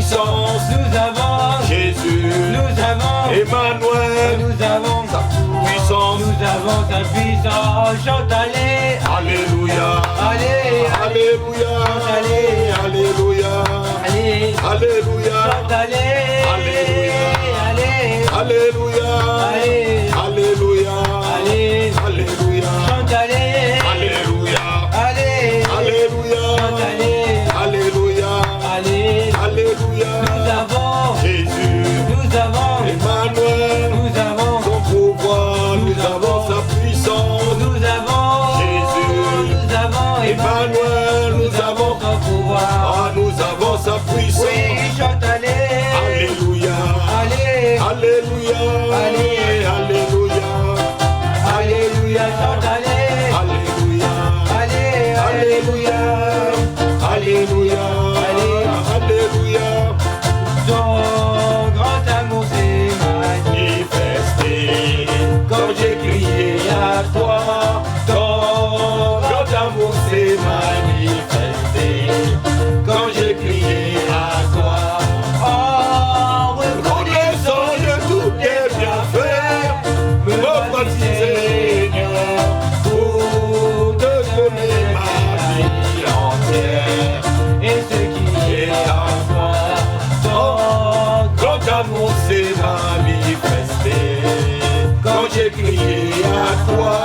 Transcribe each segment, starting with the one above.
puissance. Nous avons Jésus, Nous avons Emmanuel, Nous avons sa puissance. Nous avons ta puissance. Chante allez. Alléluia, Allez. Alléluia, Allez. Alléluia, Allez. Alléluia, Chante allez. Allez. Alléluia, Allez. Alléluia, Allez. Alléluia, Chante allez. Alléluia, Allez. Alléluia, Chante allez. Alléluia, Allez. Alléluia. Nous avons Jésus, Nous avons Emmanuel, Nous avons son pouvoir, nous avons sa puissance. Nous avons Jésus, Nous avons Emmanuel, nous avons ton pouvoir. nous avons sa puissance. Oui, chante allez. Alléluia, Allez. Alléluia, Allez. Alléluia, Alléluia, chante allez. Alléluia, Allez. Alléluia, Alléluia, Alléluia. Ton grand amour s'est Manifesté quand j'ai crié à toi. ton grand amour s'est manifesté quand j'ai crié à toi. Oh, Reconnaissant de tous tes bienfaits, me voici Seigneur, pour te donner ma vie entière. et ce qui est en toi. Ton Grand amour s'est manifesté quand j'ai crié à toi.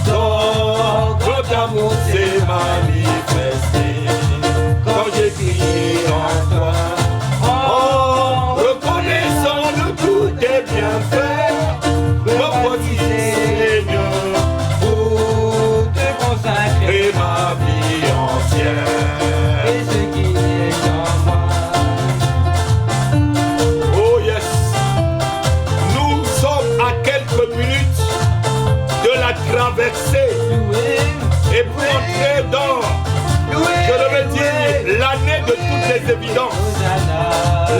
Ton grand amour s'est manifesté quand j'ai crié à toi. En reconnaissant de tous tes bienfaits, me voici Seigneur pour te consacrer et ma vie entière. et ce qui est en moi. Oh yes, nous sommes à quelques minutes de la traversée Loué, et pour entrer dans, je devais dire, l'année de toutes les évidences. Hosanna.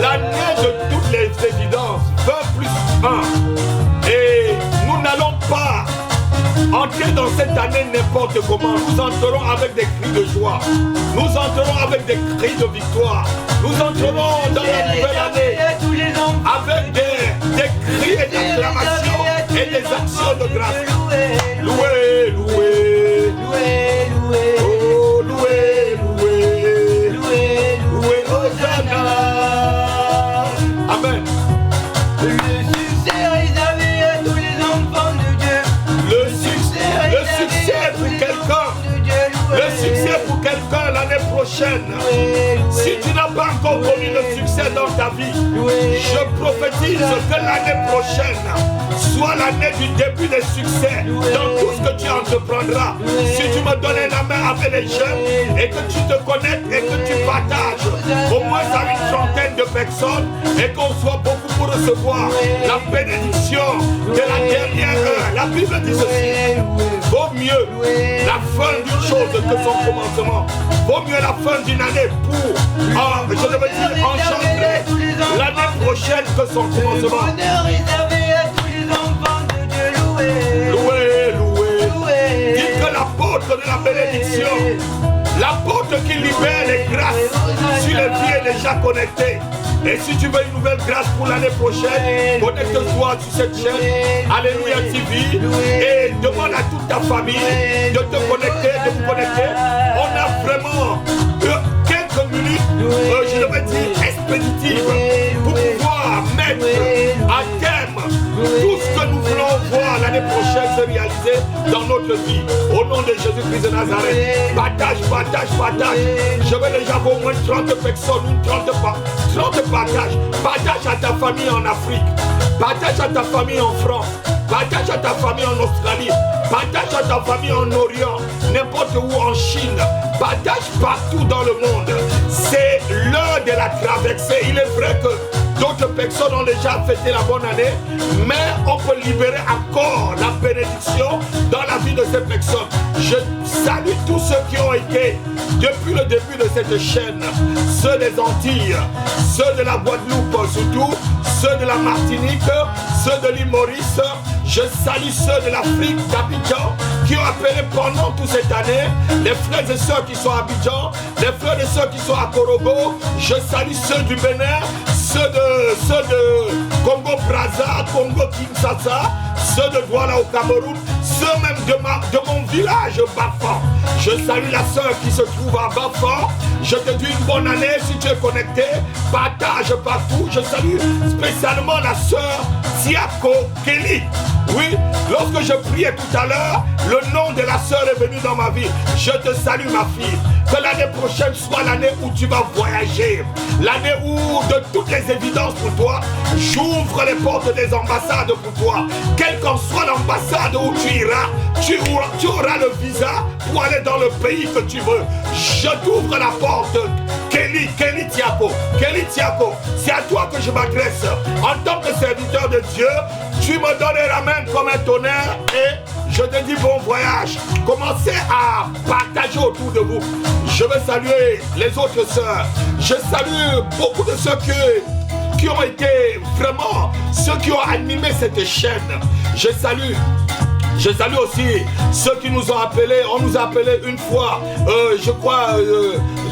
L'année de toutes les évidences, 20 plus 1. Et nous n'allons pas entrer dans cette année n'importe comment. Nous entrerons avec des cris de joie. Nous entrerons avec des cris de victoire. Nous entrerons dans la nouvelle année Tous les hommes avec des cris et d'acclamations et des actions de grâce. Loué, loué, Loué, loué, oh loué, loué, loué, loué, Hosanna. Amen. Le succès réservé à tous les enfants de Dieu. Le succès pour quelqu'un, le succès pour quelqu'un l'année prochaine. Si tu n'as pas encore connu le succès dans ta vie, je prophétise que l'année prochaine soit l'année du début des succès dans tout ce que tu entreprendras. Si tu me donnais la main avec les jeunes et que tu te connectes et que tu partages au moins à une trentaine de personnes et qu'on soit beaucoup pour recevoir la bénédiction de la dernière heure. La Bible dit ceci: vaut mieux la fin d'une chose que son commencement. Vaut mieux la fin d'une année pour, je devais dire, engendrer l'année prochaine que son commencement. Bonheur réservé à tous les enfants de Dieu. Loué, Loué, loué. loué. Dites que l'apôtre de la bénédiction, l'apôtre qui libère les grâces sur les vies est déjà connecté. Et si tu veux une nouvelle grâce pour l'année prochaine, connecte-toi sur cette chaîne Alléluia TV et demande à toute ta famille de te connecter, de vous connecter. On a vraiment quelques minutes, je devais dire expéditives, pour pouvoir mettre à terme tout ce que nous voulons voir l'année prochaine se réaliser dans notre vie. Au nom de Jésus-Christ de Nazareth, partage, partage, partage. Je vais déjà voir au moins 30 personnes ou 30 partages. Partage à ta famille en Afrique. Partage à ta famille en France. Partage à ta famille en Australie. Partage à ta famille en Orient. N'importe où en Chine. Partage partout dans le monde. C'est l'heure de la traversée. Il est vrai que d'autres personnes ont déjà fêté la bonne année, mais on peut libérer encore la bénédiction dans la vie de ces personnes. Je salue tous ceux qui ont été, depuis le début de cette chaîne, ceux des Antilles, ceux de la Guadeloupe surtout, ceux de la Martinique, ceux de l'île Maurice. Je salue ceux de l'Afrique, d'Abidjan, qui ont appelé pendant toute cette année, les frères et sœurs qui sont à Abidjan, les frères et sœurs qui sont à Korogo. Je salue ceux du Bénin, ceux de Congo-Brazza, Congo-Kinshasa, ceux de Douala au Cameroun, ceux même de mon village, Bafan. Je salue la sœur qui se trouve à Bafan. Je te dis une bonne année si tu es connecté. Partage partout. Je salue spécialement la sœur Tiako Kelly. Oui, lorsque je priais tout à l'heure, le nom de la sœur est venu dans ma vie. Je te salue ma fille. Que l'année prochaine soit l'année où tu vas voyager. L'année où, de toutes les évidences pour toi, j'ouvre les portes des ambassades pour toi. Quelle qu'en soit l'ambassade où tu iras, tu auras le visa pour aller dans le pays que tu veux. Je t'ouvre la porte. Kelly Tiako, c'est à toi que je m'adresse. En tant que serviteur de Dieu, tu me donnes la main comme un tonnerre et je te dis bon voyage. Commencez à partager autour de vous. Je veux saluer les autres sœurs. Je salue beaucoup de ceux qui ont été vraiment ceux qui ont animé cette chaîne. Je salue aussi ceux qui nous ont appelés. On nous a appelés une fois, je crois,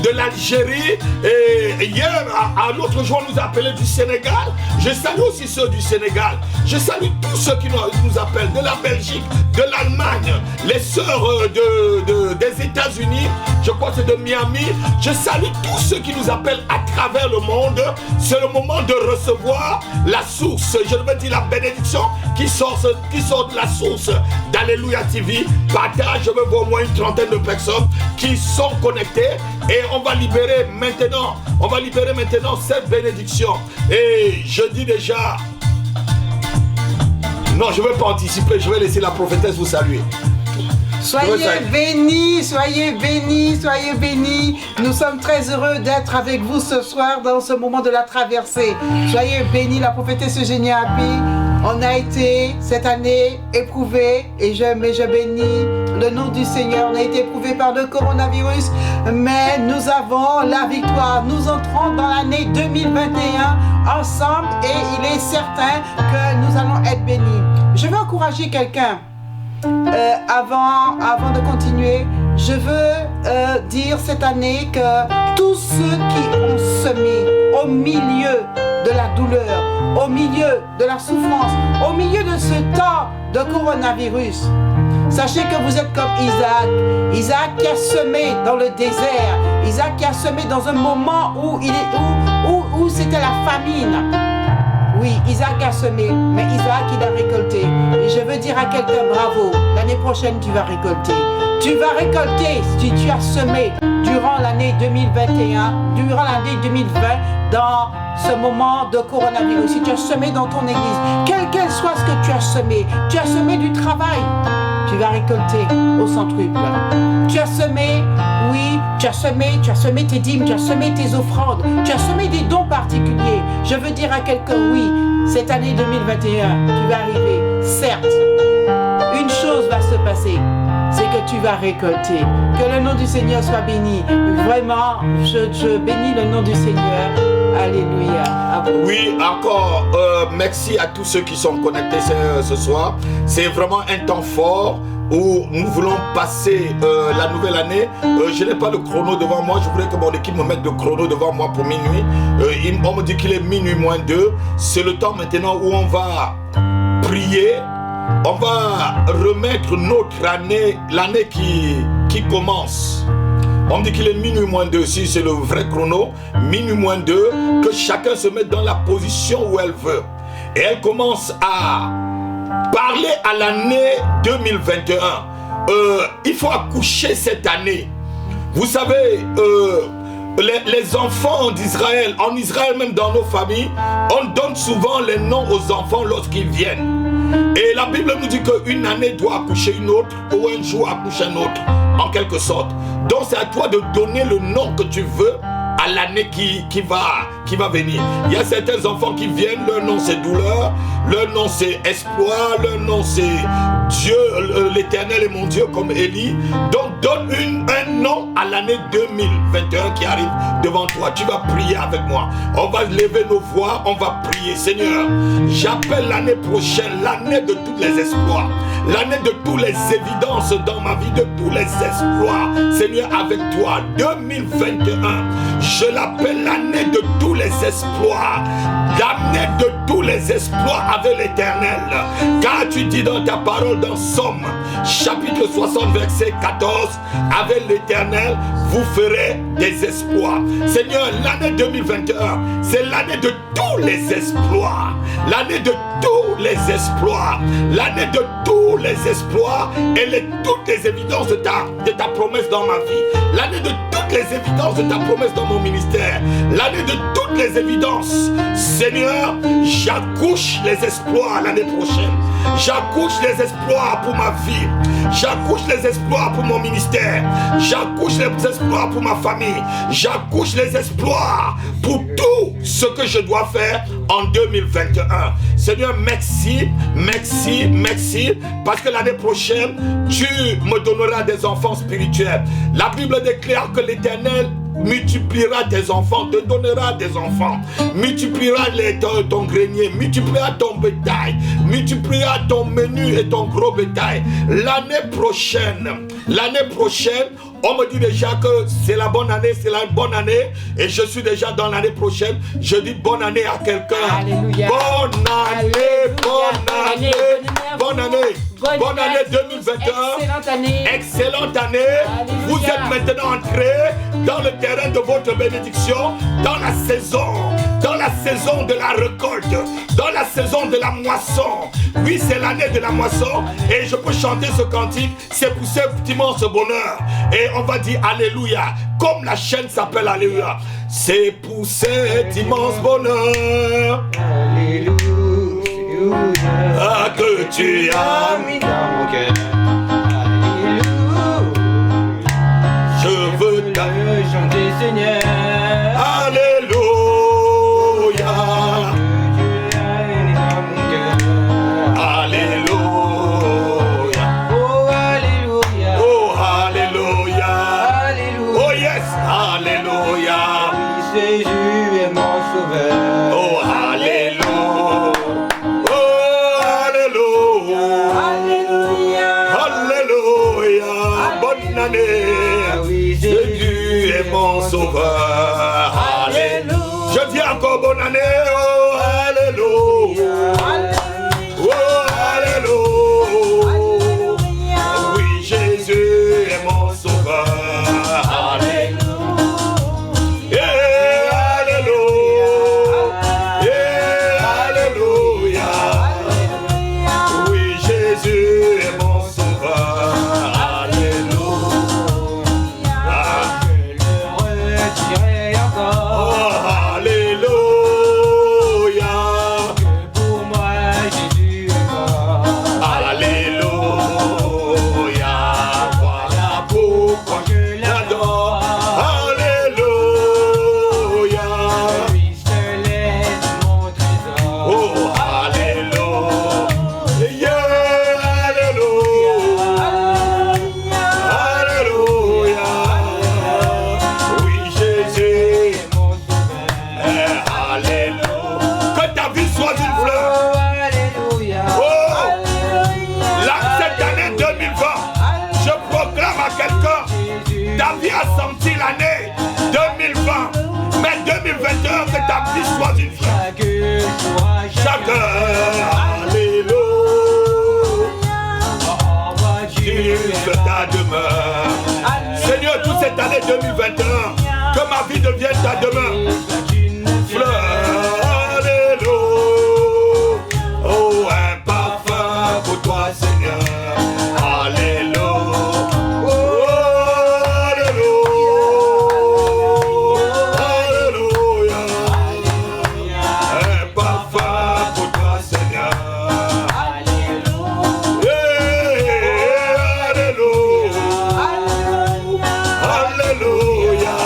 de l'Algérie. Et hier, à l'autre jour, on nous a appelés du Sénégal. Je salue aussi ceux du Sénégal. Je salue tous ceux qui nous appellent de la Belgique, de l'Allemagne, les sœurs des États-Unis. Je crois que c'est de Miami. Je salue tous ceux qui nous appellent à travers le monde. C'est le moment de recevoir la source. Je veux dire la bénédiction qui sort de la source d'Alléluia TV. Partage, je veux voir au moins une trentaine de personnes qui sont connectées et on va libérer maintenant cette bénédiction. Et je dis déjà, non, je ne vais pas anticiper, je vais laisser la prophétesse vous saluer. Soyez bénis, soyez bénis, soyez bénis. Nous sommes très heureux d'être avec vous ce soir dans ce moment de la traversée. Soyez bénis, la prophétesse Eugénie Happy. On a été cette année éprouvés et je bénis le nom du Seigneur. On a été éprouvés par le coronavirus, mais nous avons la victoire. Nous entrons dans l'année 2021 ensemble et il est certain que nous allons être bénis. Je veux encourager quelqu'un. Avant de continuer, je veux dire cette année que tous ceux qui ont semé au milieu de la douleur, au milieu de la souffrance, au milieu de ce temps de coronavirus, sachez que vous êtes comme Isaac. Isaac qui a semé dans le désert, Isaac qui a semé dans un moment où c'était la famine. Oui, Isaac a semé, mais Isaac il a récolté. Et je veux dire à quelqu'un bravo, l'année prochaine tu vas récolter. Tu vas récolter si tu as semé durant l'année 2021, durant l'année 2020, dans ce moment de coronavirus. Si tu as semé dans ton église, quel soit ce que tu as semé du travail, tu vas récolter au centuple. Tu as semé, oui, tu as semé tes dîmes, tu as semé tes offrandes, tu as semé des dons particuliers. Je veux dire à quelqu'un, oui, cette année 2021, tu vas arriver. Certes, une chose va se passer, c'est que tu vas récolter. Que le nom du Seigneur soit béni. Vraiment, je bénis le nom du Seigneur. Alléluia. Oui, encore merci à tous ceux qui sont connectés ce soir. C'est vraiment un temps fort où nous voulons passer la nouvelle année. Je n'ai pas le chrono devant moi. Je voudrais que mon équipe me mette le chrono devant moi pour minuit. On me dit qu'il est minuit moins 2. C'est le temps maintenant où on va prier. On va remettre notre année, l'année qui commence. On me dit qu'il est minuit moins 2, si c'est le vrai chrono, minuit moins 2, que chacun se mette dans la position où elle veut. Et elle commence à parler à l'année 2021. Il faut accoucher cette année. Vous savez, les enfants d'Israël, en Israël même dans nos familles, on donne souvent les noms aux enfants lorsqu'ils viennent. Et la Bible nous dit qu'une année doit accoucher une autre, ou un jour accouche un autre, en quelque sorte. Donc c'est à toi de donner le nom que tu veux à l'année qui va venir. Il y a certains enfants qui viennent, leur nom c'est douleur, leur nom c'est espoir, leur nom c'est Dieu, l'Éternel est mon Dieu comme Élie. Donc donne un nom à l'année 2021 qui arrive devant toi. Tu vas prier avec moi. On va lever nos voix, on va prier. Seigneur, j'appelle l'année prochaine l'année de tous les espoirs, l'année de toutes les évidences dans ma vie, de tous les espoirs. Seigneur, avec toi, 2021, je l'appelle l'année de tous les espoirs, l'année de tous les espoirs avec l'Éternel. Car tu dis dans ta parole dans Somme, chapitre 60, verset 14, avec l'Éternel, vous ferez des espoirs. Seigneur, l'année 2021, c'est l'année de tous les exploits, l'année de tous les exploits, l'année de tous les exploits et toutes les évidences de ta promesse dans ma vie, l'année de toutes les évidences de ta promesse dans mon ministère, l'année de toutes les évidences. Seigneur, j'accouche les exploits l'année prochaine, j'accouche les exploits pour ma vie, j'accouche les exploits pour mon ministère, j'accouche les exploits pour ma famille, j'accouche les exploits pour tout ce que je dois faire en 2021. Seigneur, merci, merci, merci, parce que l'année prochaine, tu me donneras des enfants spirituels. La Bible déclare que l'Éternel multipliera tes enfants, te donnera des enfants, multipliera ton grenier, multipliera ton bétail, multipliera ton menu et ton gros bétail. L'année prochaine, on me dit déjà que c'est la bonne année, et je suis déjà dans l'année prochaine. Je dis bonne année à quelqu'un. Alléluia. Bonne année, bonne année, bonne année. Bonne année 2021. Excellente année. Alléluia. Vous êtes maintenant entrés dans le terrain de votre bénédiction, dans la saison de la récolte, dans la saison de la moisson. Oui, c'est l'année de la moisson et je peux chanter ce cantique. C'est pour cet immense bonheur. Et on va dire Alléluia, comme la chaîne s'appelle Alléluia. C'est pour cet immense bonheur. Alléluia. Ah, que tu as mis dans mon cœur. Alléluia. Je veux chanter, Seigneur. Alléluia. Que tu as mis dans mon cœur. Alléluia. Oh, Alléluia. Oh, Alléluia. Alléluia. Oh, yes. Alléluia. Oui, c'est Jésus est mon sauveur. Oh, Alléluia. Oh, Alléluia. Alléluia. Bonne année. Oui, Jésus est mon sauveur. Alléluia. Je dis encore bonne année. Oh, Alléluia. Oh, Alléluia. Oui, Jésus est mon sauveur. Alléluia. Yeah, Alléluia. Yeah, Alléluia. Oui, Jésus est mon sauveur. Alléluia. Je le retirerai encore. Oh, Alléluia. Que pour moi Jésus est mort. Alléluia. Voilà pourquoi je l'adore. Alléluia. Lui seul est mon trésor. Oh, Alléluia. Yeah, Alléluia. Alléluia. Oui, Jésus. C'est mon sauveur. Alléluia. Que ta vie soit une fleur. Oh, Alléluia. Oh, cette année 2020, je proclame à quelqu'un, ta vie a senti l'année 2020, mais 2021, que ta vie soit une fleur. Chaque jour, Chaque heure, Alléluia. envoie Tu Dieu. fais ta demeure. Seigneur, toute cette année 2021, que ma vie devienne ta demeure. Fleur, Alléluia. Oh, un parfum pour toi, Seigneur. Alléluia. Oh, Alléluia. Alléluia. Un parfum pour toi, Seigneur. Yeah, Alléluia. Alléluia.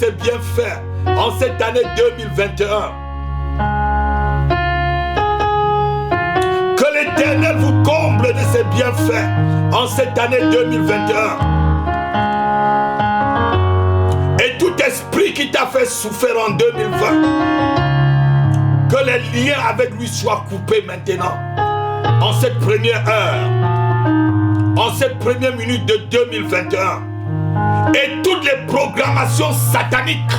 ses bienfaits en cette année 2021. Que l'Éternel vous comble de ses bienfaits en cette année 2021. Et tout esprit qui t'a fait souffrir en 2020, que les liens avec lui soient coupés maintenant, en cette première heure, en cette première minute de 2021. Et toutes les programmations sataniques,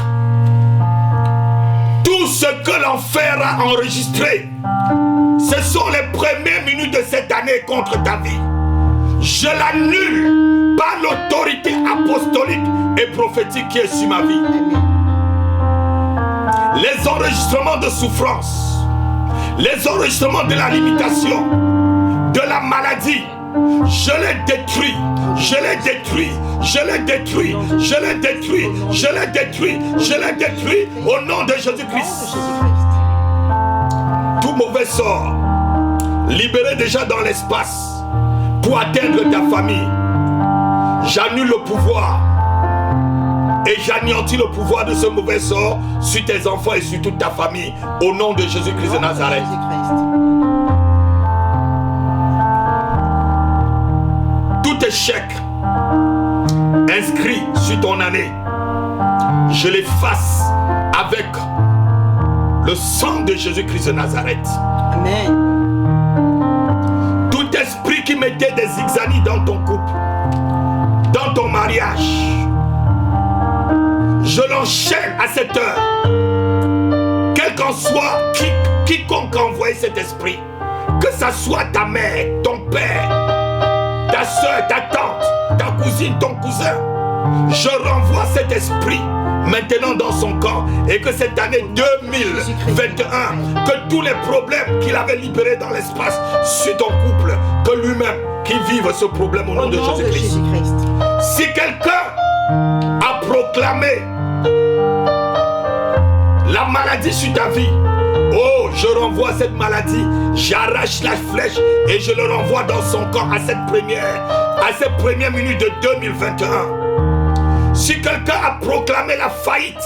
tout ce que l'enfer a enregistré, ce sont les premières minutes de cette année contre ta vie. Je l'annule par l'autorité apostolique et prophétique qui est sur ma vie. Les enregistrements de souffrance, les enregistrements de la limitation, de la maladie, je les détruis, je les détruis, je les détruis, je les détruis, je les détruis, je les détruis au nom de Jésus-Christ. Tout mauvais sort, libéré déjà dans l'espace pour atteindre ta famille, j'annule le pouvoir et j'anéantis le pouvoir de ce mauvais sort sur tes enfants et sur toute ta famille au nom de Jésus-Christ de Nazareth. Tout échec inscrit sur ton année, je l'efface avec le sang de Jésus-Christ de Nazareth. Amen. Tout esprit qui mettait des zigzanis dans ton couple, dans ton mariage, je l'enchaîne à cette heure. Quel qu'en soit quiconque a envoyé cet esprit, que ça soit ta mère, ton père, ta soeur, ta tante, ta cousine, ton cousin, je renvoie cet esprit maintenant dans son camp et que cette année 2021, que tous les problèmes qu'il avait libérés dans l'espace sur ton couple, que lui-même qui vive ce problème au nom de Jésus-Christ. Si quelqu'un a proclamé la maladie sur ta vie, oh, je renvoie cette maladie, j'arrache la flèche et je le renvoie dans son corps à cette première minute de 2021. Si quelqu'un a proclamé la faillite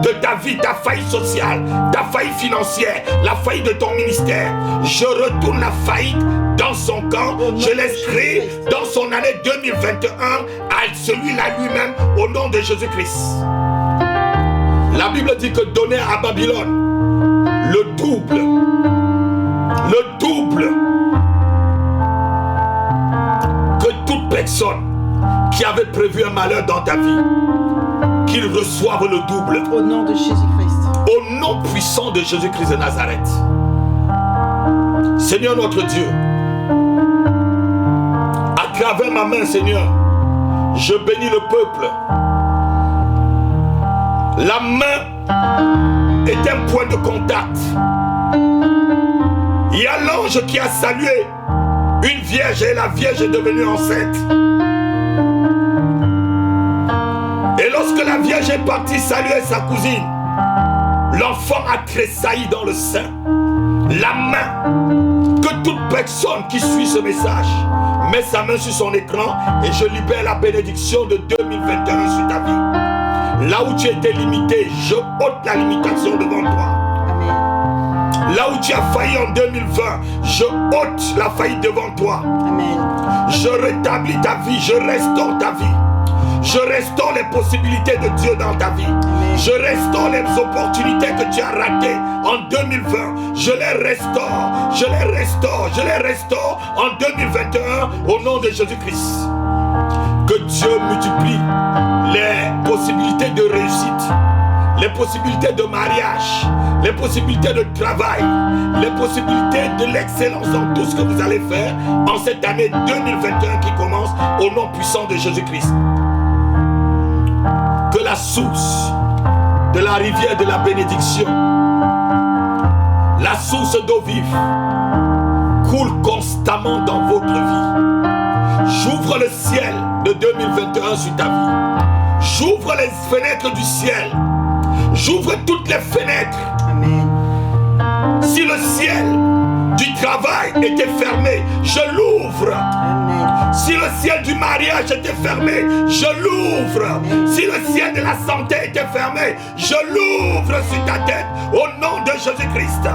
de ta vie, ta faillite sociale, ta faillite financière, la faillite de ton ministère, je retourne la faillite dans son camp, je l'inscris dans son année 2021 à celui-là lui-même au nom de Jésus-Christ. La Bible dit que donner à Babylone le double que toute personne qui avait prévu un malheur dans ta vie, qu'il reçoive le double. Au nom de Jésus-Christ. Au nom puissant de Jésus-Christ de Nazareth. Seigneur notre Dieu, à travers ma main, Seigneur, je bénis le peuple. La main est un point de contact. Il y a l'ange qui a salué une vierge et la vierge est devenue enceinte. Et lorsque la vierge est partie saluer sa cousine, l'enfant a tressailli dans le sein. La main, que toute personne qui suit ce message met sa main sur son écran et je libère la bénédiction de 2021 sur ta vie. Là où tu étais limité, je ôte la limitation devant toi. Amen. Là où tu as failli en 2020, je ôte la faillite devant toi. Amen. Je rétablis ta vie, je restaure ta vie. Je restaure les possibilités de Dieu dans ta vie. Amen. Je restaure les opportunités que tu as ratées en 2020. Je les restaure, je les restaure, je les restaure en 2021 au nom de Jésus-Christ. Que Dieu multiplie les possibilités de réussite, les possibilités de mariage, les possibilités de travail, les possibilités de l'excellence dans tout ce que vous allez faire en cette année 2021 qui commence au nom puissant de Jésus-Christ. Que la source de la rivière de la bénédiction, la source d'eau vive, coule constamment dans votre vie. J'ouvre le ciel de 2021 sur ta vie. J'ouvre les fenêtres du ciel. J'ouvre toutes les fenêtres. Amen. Si le ciel du travail était fermé, je l'ouvre. Amen. Si Si le ciel du mariage était fermé, je l'ouvre. Si le ciel de la santé était fermé, je l'ouvre sur ta tête au nom de Jésus-Christ.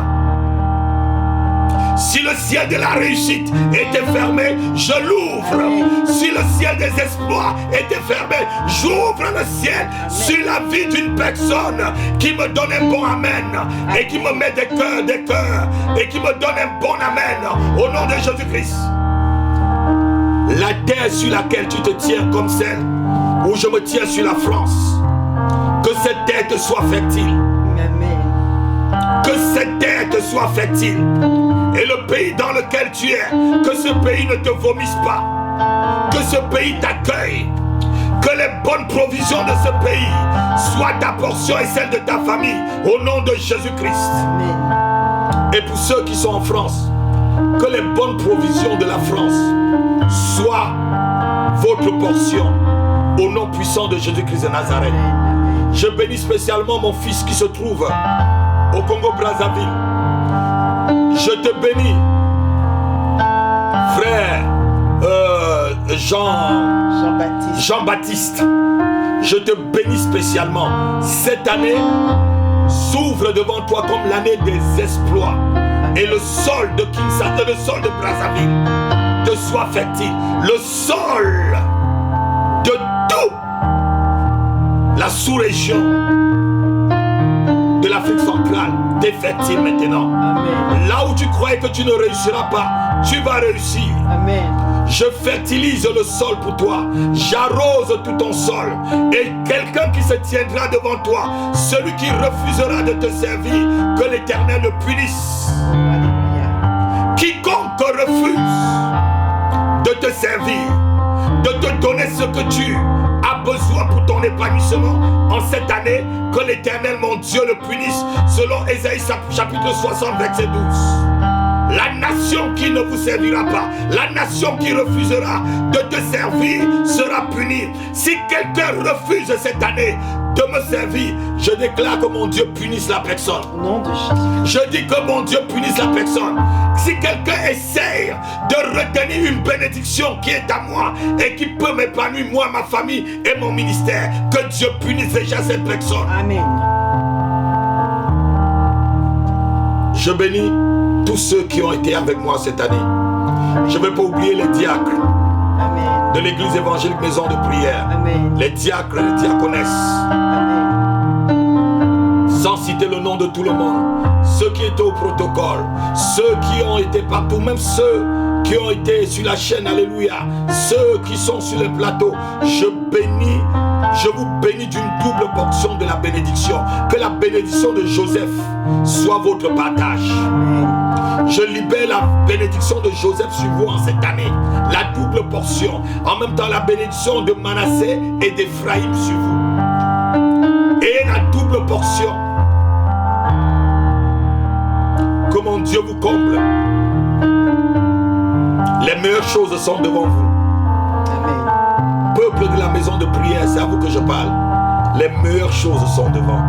Si le ciel de la réussite était fermé, je l'ouvre. Si le ciel des exploits était fermé, j'ouvre le ciel sur la vie d'une personne qui me donne un bon amen et qui me met des cœurs et qui me donne un bon amen au nom de Jésus-Christ. La terre sur laquelle tu te tiens comme celle où je me tiens sur la France, que cette terre te soit fertile. Que cette terre te soit fertile. Et le pays dans lequel tu es, que ce pays ne te vomisse pas. Que ce pays t'accueille. Que les bonnes provisions de ce pays soient ta portion et celle de ta famille. Au nom de Jésus-Christ. Et pour ceux qui sont en France, que les bonnes provisions de la France soient votre portion. Au nom puissant de Jésus-Christ de Nazareth. Je bénis spécialement mon fils qui se trouve au Congo-Brazzaville. Je te bénis, frère Jean-Baptiste. Je te bénis spécialement. Cette année s'ouvre devant toi comme l'année des exploits. Et le sol de Kinshasa, le sol de Brazzaville te soit fertile. Le sol de tout la sous-région de l'Afrique centrale t'est fertile maintenant. Amen. Là où tu croyais que tu ne réussiras pas, tu vas réussir. Amen. Je fertilise le sol pour toi. J'arrose tout ton sol. Et quelqu'un qui se tiendra devant toi, celui qui refusera de te servir, que l'Éternel le punisse. Alléluia. Quiconque refuse de te servir, de te donner ce que tu as besoin pour ton épanouissement en cette année, que l'Éternel mon Dieu le punisse, selon Ésaïe chapitre 60 verset 12. La nation qui ne vous servira pas, la nation qui refusera de te servir sera punie. Si quelqu'un refuse cette année de me servir, je déclare que mon Dieu punisse la personne. Au nom de Jésus. Je dis que mon Dieu punisse la personne. Si quelqu'un essaye de retenir une bénédiction qui est à moi et qui peut m'épanouir, moi, ma famille et mon ministère, que Dieu punisse déjà cette personne. Amen. Je bénis tous ceux qui ont été avec moi cette année. Je ne vais pas oublier les diacres. Amen. De l'église évangélique Maison de Prière. Amen. Les diacres, les diaconesses. Amen. Sans citer le nom de tout le monde. Ceux qui étaient au protocole. Ceux qui ont été partout. Même ceux qui ont été sur la chaîne. Alléluia. Ceux qui sont sur le plateau. Je vous bénis d'une double portion de la bénédiction. Que la bénédiction de Joseph soit votre partage. Je libère la bénédiction de Joseph sur vous en cette année. La double portion. En même temps la bénédiction de Manassé et d'Éphraïm sur vous. Et la double portion. Que mon Dieu vous comble. Les meilleures choses sont devant vous. Peuple de la maison de prière, c'est à vous que je parle. Les meilleures choses sont devant.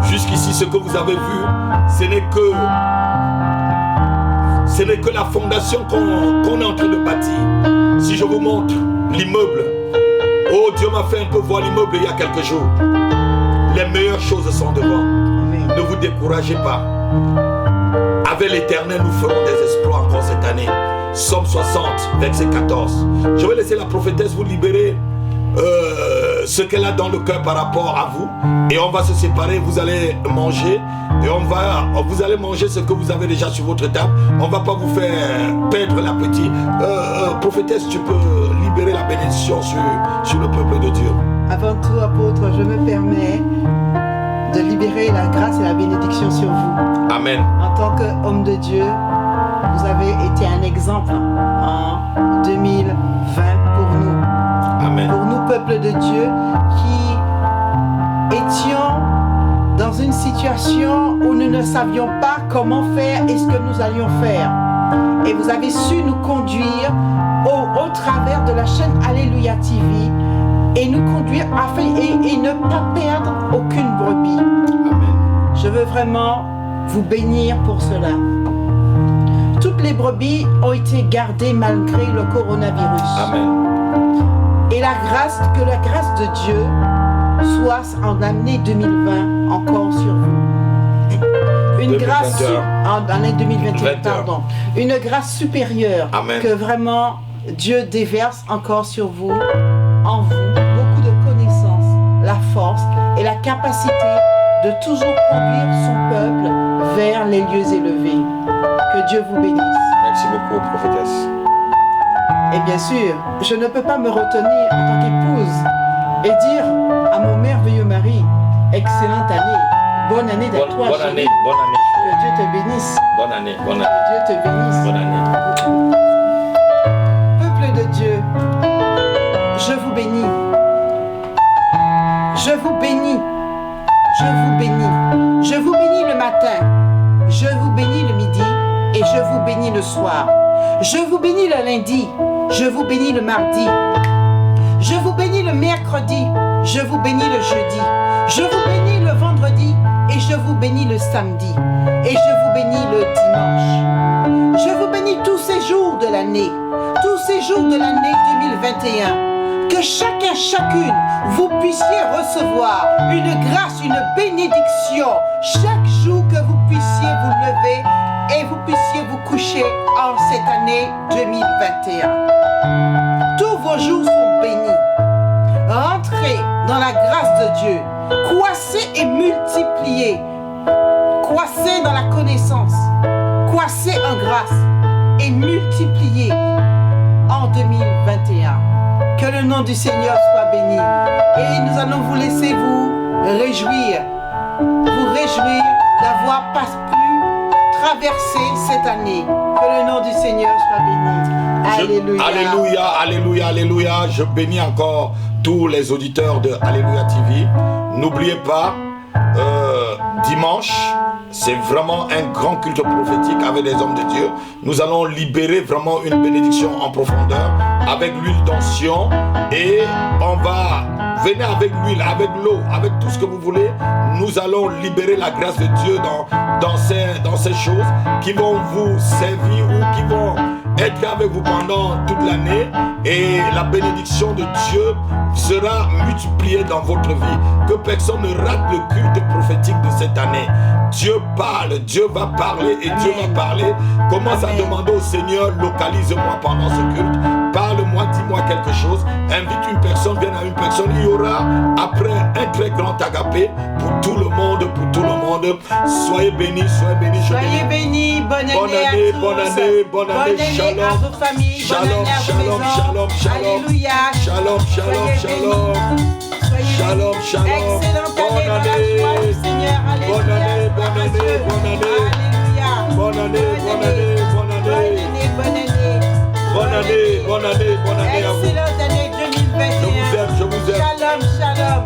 Jusqu'ici, ce que vous avez vu, ce n'est que la fondation qu'on est en train de bâtir. Si je vous montre l'immeuble, oh Dieu m'a fait un peu voir l'immeuble il y a quelques jours. Les meilleures choses sont devant. Amen. Ne vous découragez pas. Avec l'Éternel, nous ferons des exploits encore cette année. Somme 60, verset 14. Je vais laisser la prophétesse vous libérer ce qu'elle a dans le cœur par rapport à vous. Et on va se séparer, vous allez manger. Et vous allez manger ce que vous avez déjà sur votre table. On ne va pas vous faire perdre l'appétit. Prophétesse, tu peux libérer la bénédiction sur le peuple de Dieu. Avant tout, apôtre, je me permets de libérer la grâce et la bénédiction sur vous. Amen. En tant qu'homme de Dieu, vous avez été un exemple en 2020 pour nous. Amen. Pour nous, peuple de Dieu, qui étions dans une situation où nous ne savions pas comment faire et ce que nous allions faire. Et vous avez su nous conduire au travers de la chaîne Alléluia TV et nous conduire afin et ne pas perdre aucune brebis. Amen. Je veux vraiment vous bénir pour cela. toutes les brebis ont été gardées malgré le coronavirus. Amen. Et que la grâce de Dieu soit en année 2020 encore sur vous. Une grâce en année 2021, pardon. Une grâce supérieure. Amen. Que vraiment Dieu déverse encore sur vous, en vous, beaucoup de connaissances, la force et la capacité de toujours conduire son peuple vers les lieux élevés. Que Dieu vous bénisse. Merci beaucoup, prophétesse. Et bien sûr, je ne peux pas me retenir en tant qu'épouse et dire à mon merveilleux mari, excellente année, bonne année à toi. Bonne année, bonne année. Que Dieu te bénisse. Bonne année, bonne année. Que Dieu te bénisse. Bonne année. Peuple de Dieu, je vous bénis. Je vous bénis. Je vous bénis. Je vous bénis le matin. Je vous bénis le midi. Et je vous bénis le soir. Je vous bénis le lundi. Je vous bénis le mardi. Je vous bénis le mercredi. Je vous bénis le jeudi. Je vous bénis le vendredi. Et je vous bénis le samedi. Et je vous bénis le dimanche. Je vous bénis tous ces jours de l'année. Tous ces jours de l'année 2021. Que chacun, chacune, vous puissiez recevoir une grâce, une bénédiction. Chaque jour que vous puissiez vous lever et vous puissiez vous coucher en cette année 2021. Tous vos jours sont bénis. Rentrez dans la grâce de Dieu. Croissez et multipliez. Croissez dans la connaissance. Croissez en grâce et multipliez en 2021. Que le nom du Seigneur soit béni. Et nous allons vous laisser vous réjouir. Vous réjouir d'avoir pu traverser cette année. Que le nom du Seigneur soit béni. Alléluia. Alléluia, alléluia, alléluia. Je bénis encore tous les auditeurs de Alléluia TV. N'oubliez pas, dimanche, c'est vraiment un grand culte prophétique avec les hommes de Dieu. Nous allons libérer vraiment une bénédiction en profondeur avec l'huile d'onction et on va venir avec l'huile, avec l'eau, avec tout ce que vous voulez. Nous allons libérer la grâce de Dieu dans ces choses qui vont vous servir ou qui vont être avec vous pendant toute l'année et la bénédiction de Dieu sera multipliée dans votre vie. Que personne ne rate le culte prophétique de cette année. Dieu parle, Dieu va parler et Dieu va parler. Commence à demander au Seigneur, localise-moi pendant ce culte. Parle-moi, dis-moi quelque chose. Invite une personne, viens à une personne. Il y aura après un très grand agapé pour tout le monde, pour tout le monde. Soyez bénis, soyez bénis. Soyez bénis, bonne année à tous. Bonne année, bonne année, shalom. À vos familles, shalom, bonne année à vos shalom, maisons. shalom, shalom. Alléluia. Shalom, shalom, shalom. Shalom, shalom. Excellente année dans la joie du Seigneur. Alléluia. Bonne année, bonne année, bonne année. Alléluia. Bonne année, bonne année, bonne année. Bonne année. Bonne année, bonne année, bonne année à vous. Excellente année 2021. Je vous aime, je vous aime. Shalom, shalom.